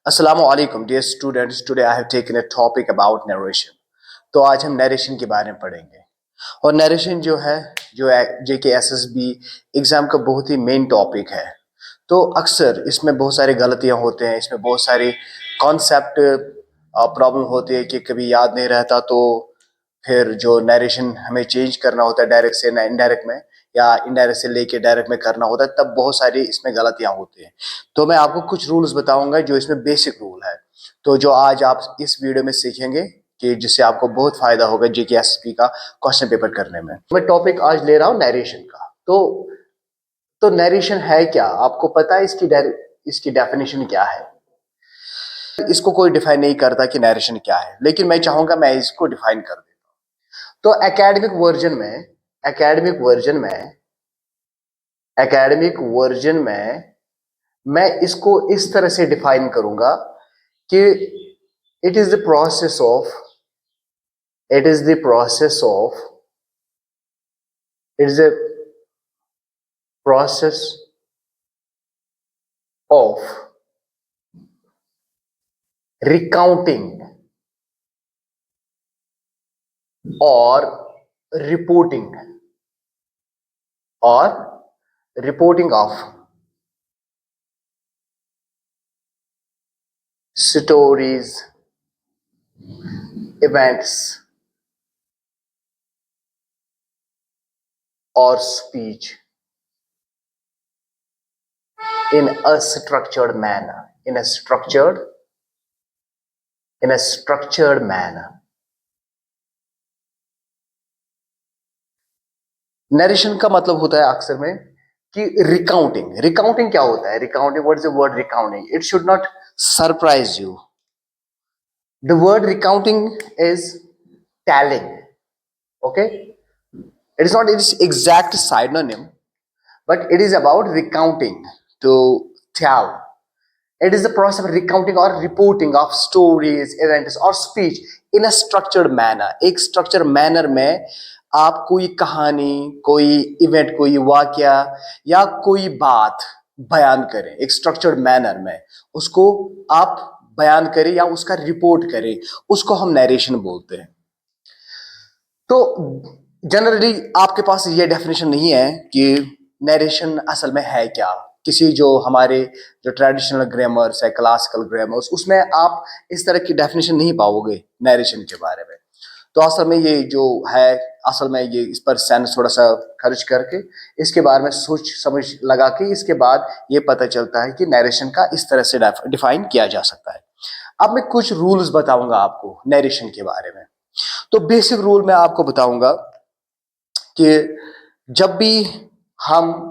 Assalamu alaikum dear students. Today I have taken a topic about narration. तो आज हम narration के बारे में पढ़ेंगे और नरेशन जो है जो जेके एसएसबी एग्जाम का बहुत ही मेन टॉपिक है। तो अक्सर इसमें बहुत सारी गलतियां होते हैं, इसमें बहुत सारी कॉन्सेप्ट प्रॉब्लम होती है कि कभी याद नहीं रहता, तो फिर जो नरेशन हमें चेंज करना होता है डायरेक्ट से इनडायरेक्ट में या इनडायरेक्ट से लेके डायरेक्ट में करना होता है, तब बहुत सारी इसमें गलतियां होती हैं। तो मैं आपको कुछ रूल्स बताऊंगा जो इसमें बेसिक रूल है, तो जो आज आप इस वीडियो में सीखेंगे कि जिससे आपको बहुत फायदा होगा जीकेएसपी का क्वेश्चन पेपर करने में। मैं टॉपिक आज ले रहा हूँ नरेशन का। तो नरेशन है क्या, आपको पता है इसकी डेफिनेशन क्या है? इसको कोई डिफाइन नहीं करता कि नरेशन क्या है, लेकिन मैं चाहूंगा मैं इसको डिफाइन कर देता हूँ। तो एकेडमिक वर्जन में मैं इसको इस तरह से डिफाइन करूंगा कि it is the process of it is the process of it is the process of recounting और रिपोर्टिंग ऑफ स्टोरीज, इवेंट्स और speech in a structured manner in a structured manner। Narration का मतलब होता है अक्सर में कि रिकाउंटिंग क्या होता है? Recounting, what is the word recounting? It should not surprise you. The word recounting is telling, okay? It is not its exact synonym, but it is about recounting, to tell. It is the process of recounting or reporting of stories, events or speech in a structured manner। एक structured manner में आप कोई कहानी, कोई event, कोई वाकया या कोई बात बयान करें, एक structured manner में उसको आप बयान करें या उसका रिपोर्ट करें, उसको हम नरेशन बोलते हैं। तो जनरली आपके पास ये डेफिनेशन नहीं है कि नरेशन असल में है क्या। किसी जो हमारे जो ट्रेडिशनल ग्रामर्स है, क्लासिकल ग्रामर्स, उसमें आप इस तरह की डेफिनेशन नहीं पाओगे नरेशन के बारे में। तो असल में ये जो है, असल में ये इस पर सेंस थोड़ा सा खर्च करके इसके बारे में सोच समझ लगा के इसके बाद ये पता चलता है कि नरेशन का इस तरह से डिफाइन किया जा सकता है। अब मैं कुछ रूल्स बताऊंगा आपको नरेशन के बारे में। तो बेसिक रूल मैं आपको बताऊंगा कि जब भी हम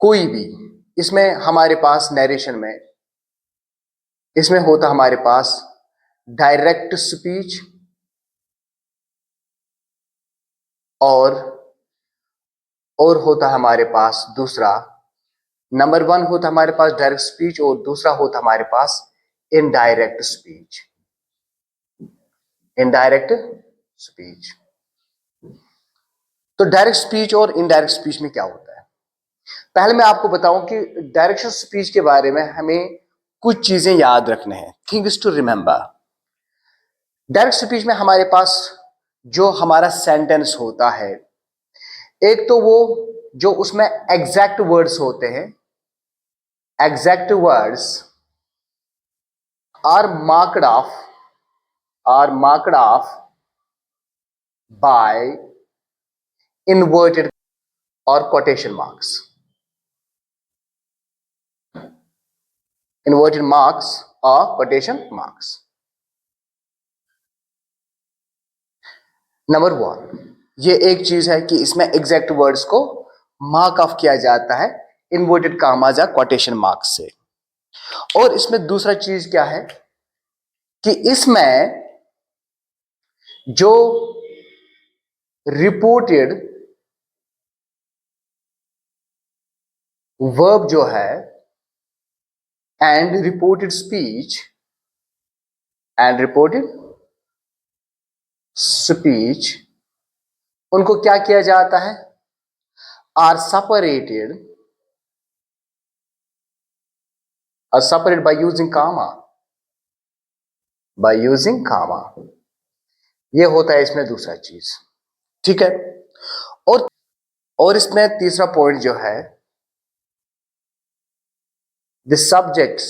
कोई भी, इसमें हमारे पास नरेशन में इसमें होता हमारे पास डायरेक्ट स्पीच और होता हमारे पास दूसरा, नंबर 1 होता हमारे पास डायरेक्ट स्पीच और दूसरा होता हमारे पास इनडायरेक्ट स्पीच। तो डायरेक्ट स्पीच और इनडायरेक्ट स्पीच में क्या होता है? पहले मैं आपको बताऊं कि डायरेक्ट स्पीच के बारे में हमें कुछ चीजें याद रखने हैं, things to remember. Direct speech में हमारे पास जो हमारा सेंटेंस होता है, एक तो वो जो उसमें एग्जैक्ट वर्ड्स होते हैं, exact words are marked off by inverted or quotation marks। Inverted marks or quotation marks। Number 1, ये एक चीज है कि इसमें एग्जैक्ट वर्ड्स को मार्क ऑफ किया जाता है इन्वर्टेड कामाज या क्वोटेशन मार्क्स से। और इसमें दूसरा चीज क्या है कि इसमें जो रिपोर्टेड वर्ब जो है एंड रिपोर्टेड स्पीच उनको क्या किया जाता है? Are separated are separated by using comma, by using comma. ये होता है इसमें दूसरा चीज, ठीक है। और इसमें तीसरा पॉइंट जो है, the subjects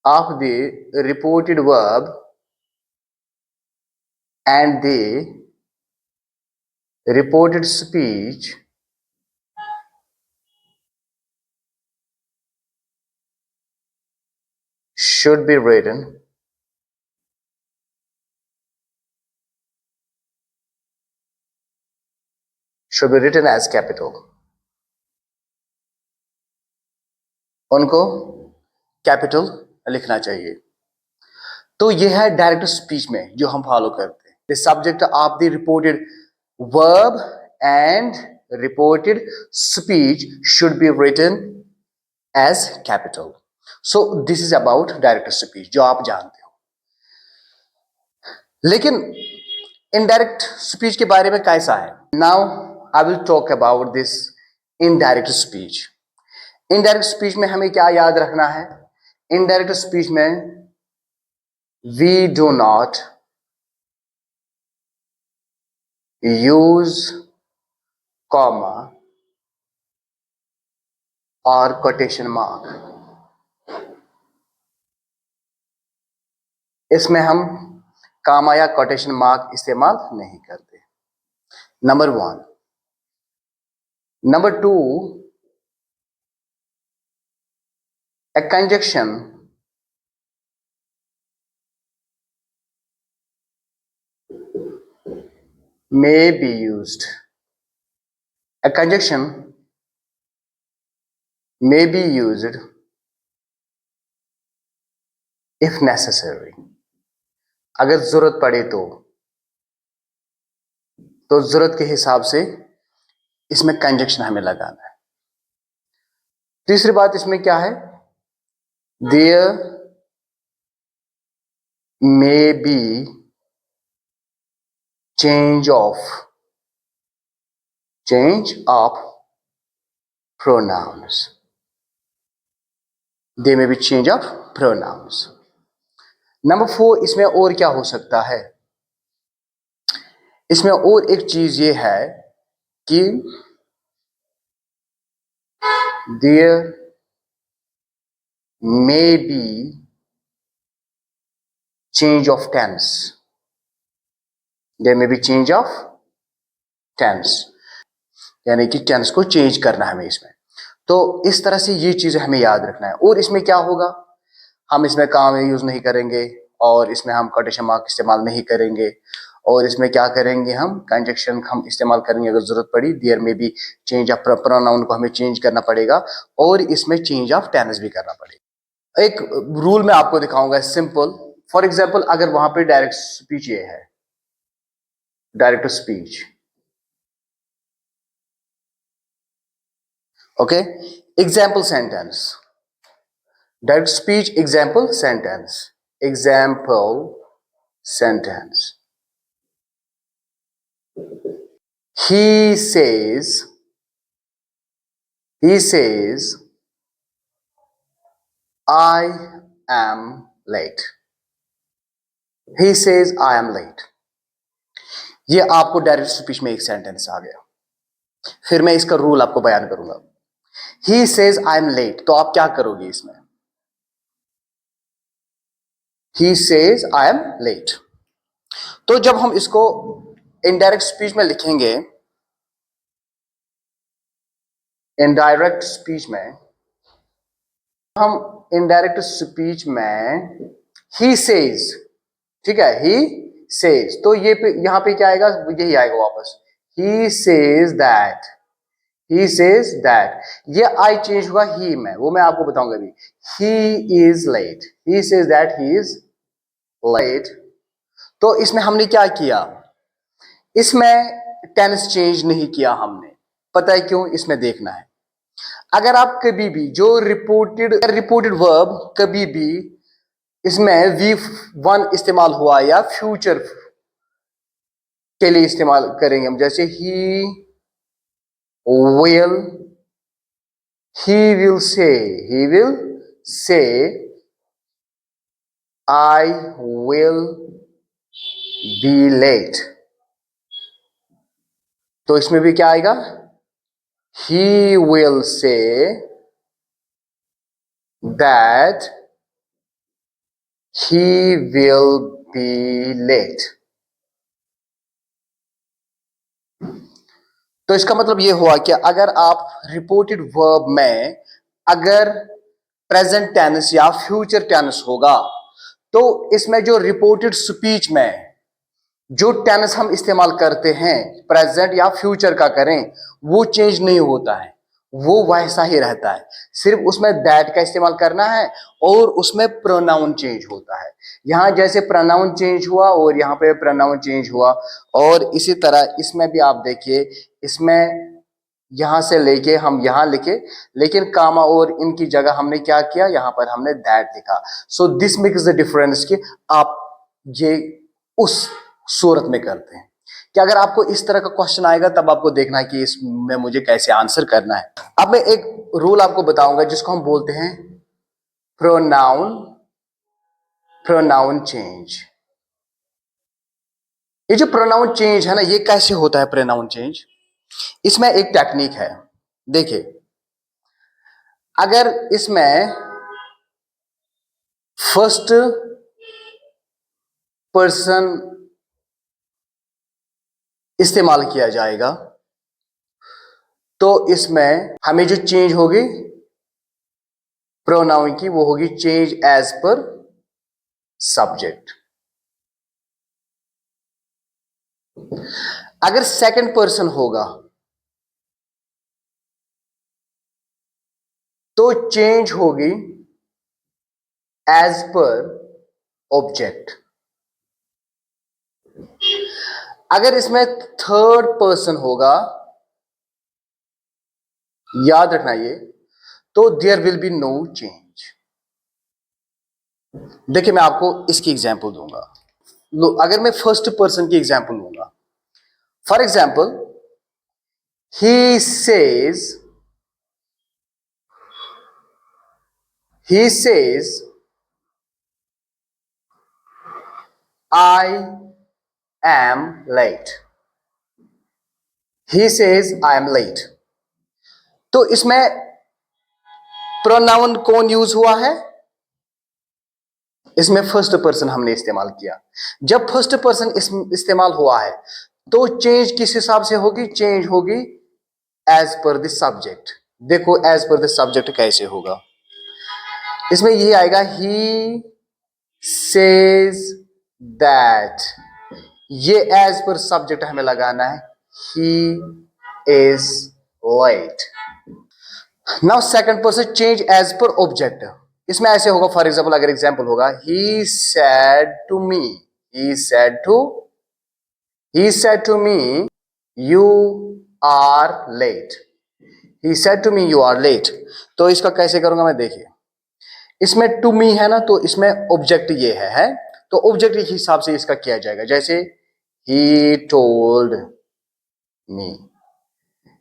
of the reported verb and the reported speech should be written as capital. उनको कैपिटल लिखना चाहिए। तो यह है डायरेक्ट स्पीच में जो हम फॉलो करते हैं। The subject of the reported verb and reported speech should be written as capital. So this is about direct speech जो आप जानते हो। लेकिन इनडायरेक्ट स्पीच के बारे में कैसा है? Now I will talk about this indirect speech. Indirect speech में हमें क्या याद रखना है? इनडायरेक्ट स्पीच में we do not use comma or quotation mark. इसमें हम कामा या कोटेशन मार्क इस्तेमाल नहीं करते। Number 1। Number 2, a conjunction may be used. A conjunction may be used if necessary. अगर जरूरत पड़े तो जरूरत के हिसाब से इसमें कंजक्शन हमें लगाना है। तीसरी बात इसमें क्या है? There may be change of pronouns. There may be change of pronouns. Number 4, इसमें और क्या हो सकता है? इसमें और एक चीज ये है कि there may be change of tense. There may be change of tense, यानी कि टेंस को चेंज करना है हमें इसमें। तो इस तरह से ये चीजें हमें याद रखना है। और इसमें क्या होगा? हम इसमें काम यूज नहीं करेंगे और इसमें हम कोटेशन मार्क इस्तेमाल नहीं करेंगे। और इसमें क्या करेंगे? हम कंजक्शन हम इस्तेमाल करेंगे अगर जरूरत पड़ी। देयर में भी चेंज ऑफ प्रोनाउन को हमें चेंज करना पड़ेगा और इसमें चेंज ऑफ टेंस भी करना पड़ेगा। एक रूल मैं आपको दिखाऊंगा सिंपल। फॉर एग्जाम्पल, अगर वहां पे डायरेक्ट स्पीच ये है, direct speech, okay, example sentence, direct speech example sentence, example sentence. He says I am late. He says I am late. ये आपको डायरेक्ट स्पीच में एक सेंटेंस आ गया। फिर मैं इसका रूल आपको बयान करूंगा। He says I am late, तो आप क्या करोगे इसमें? He says I am late. तो जब हम इसको इनडायरेक्ट स्पीच में लिखेंगे, इनडायरेक्ट स्पीच में हम इनडायरेक्ट स्पीच में he says, ठीक है, he says, तो ये यहां पे क्या आएगा? यही आएगा वापस। he says that ये आई चेंज हुआ ही में, वो मैं आपको बताऊंगा अभी। he is late, he says that he is late। तो इसमें हमने क्या किया? इसमें टेंस चेंज नहीं किया हमने। पता है क्यों? इसमें देखना है। अगर आप कभी भी जो रिपोर्टेड वर्ब कभी भी इसमें V1 इस्तेमाल हुआ या फ्यूचर के लिए इस्तेमाल करेंगे हम, जैसे ही will, he will say I will be late. तो इसमें भी क्या आएगा? He will say that he will be late. तो इसका मतलब यह हुआ कि अगर आप रिपोर्टेड वर्ब में अगर प्रेजेंट टेंस या फ्यूचर टेंस होगा तो इसमें जो रिपोर्टेड स्पीच में जो टेंस हम इस्तेमाल करते हैं प्रेजेंट या फ्यूचर का करें वो चेंज नहीं होता है, वो वैसा ही रहता है। सिर्फ उसमें दैट का इस्तेमाल करना है और उसमें प्रोनाउन चेंज होता है। यहां जैसे प्रोनाउन चेंज हुआ और यहां पे प्रोनाउन चेंज हुआ और इसी तरह इसमें भी आप देखिए, इसमें यहां से लेके हम यहां लिखे लेकिन कामा और इनकी जगह हमने क्या किया, यहां पर हमने दैट लिखा। So this makes the difference कि आप ये उस सूरत में करते हैं कि अगर आपको इस तरह का क्वेश्चन आएगा तब आपको देखना है कि इसमें मुझे कैसे आंसर करना है। अब मैं एक रूल आपको बताऊंगा जिसको हम बोलते हैं प्रोनाउन चेंज। ये जो प्रोनाउन चेंज है ना, ये कैसे होता है प्रोनाउन चेंज? इसमें एक टेक्निक है। देखिए, अगर इसमें फर्स्ट पर्सन इस्तेमाल किया जाएगा तो इसमें हमें जो चेंज होगी प्रोनाउन की वो होगी चेंज एज पर सब्जेक्ट। अगर सेकंड पर्सन होगा तो चेंज होगी एज पर ऑब्जेक्ट। अगर इसमें थर्ड पर्सन होगा, याद रखना ये, तो there will be no change. देखिए, मैं आपको इसकी एग्जांपल दूंगा। अगर मैं फर्स्ट पर्सन की एग्जांपल लूंगा, for example he says I am late. He says I am late. तो इसमें प्रोनाउन कौन यूज हुआ है? इसमें फर्स्ट पर्सन हमने इस्तेमाल किया। जब फर्स्ट पर्सन इस्तेमाल हुआ है तो चेंज किस हिसाब से होगी? चेंज होगी एज पर द सब्जेक्ट। देखो एज पर द सब्जेक्ट कैसे होगा, इसमें ये आएगा ही सेज दैट, ये एज पर सब्जेक्ट हमें लगाना है, he is late. Now second person change as per object, इसमें ऐसे होगा, फॉर एग्जाम्पल अगर एग्जाम्पल होगा he said to me you are late. He said to me you are late. तो इसका कैसे करूंगा मैं? देखिए, इसमें टू मी है ना, तो इसमें ऑब्जेक्ट ये है तो ऑब्जेक्ट के हिसाब से इसका किया जाएगा। जैसे ही टोल्ड मी,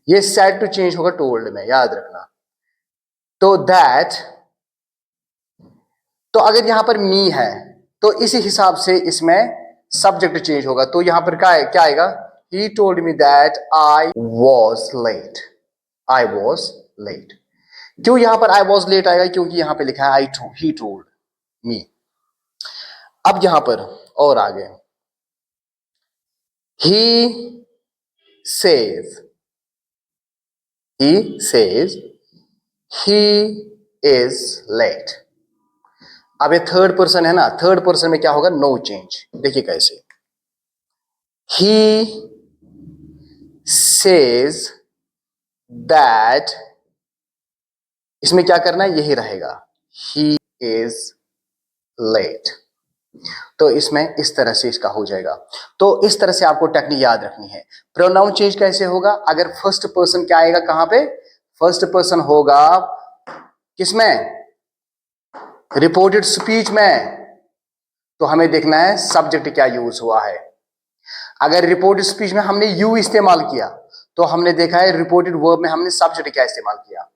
ये सेड टू चेंज होगा टोल्ड में, याद रखना। तो दैट, तो अगर यहां पर मी है तो इसी हिसाब से इसमें सब्जेक्ट चेंज होगा। तो यहां पर क्या आएगा? He told me that I was late. क्यों यहां पर आई वॉज लेट आएगा? क्योंकि यहां पे लिखा है ही टोल्ड मी। अब यहां पर और आगे, he says he is late। अब ये थर्ड पर्सन है ना, थर्ड पर्सन में क्या होगा? No change. देखिए कैसे, he says that, इसमें क्या करना है? यही रहेगा, he is late। तो इसमें इस तरह से इसका हो जाएगा। तो इस तरह से आपको टेक्निक याद रखनी है। प्रोनाउन चेंज कैसे होगा? अगर फर्स्ट पर्सन क्या आएगा, कहां पे? फर्स्ट पर्सन होगा किसमें? रिपोर्टेड स्पीच में, तो हमें देखना है सब्जेक्ट क्या यूज हुआ है। अगर रिपोर्टेड स्पीच में हमने यू इस्तेमाल किया तो हमने देखा है रिपोर्टेड वर्ब में हमने सब्जेक्ट क्या इस्तेमाल किया।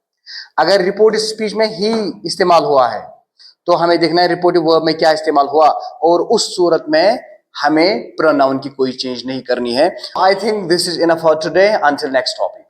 अगर रिपोर्टेड स्पीच में ही इस्तेमाल हुआ है तो हमें देखना है रिपोर्टेड वर्ब में क्या इस्तेमाल हुआ, और उस सूरत में हमें प्रोनाउन की कोई चेंज नहीं करनी है। I think this is enough for today, until next topic.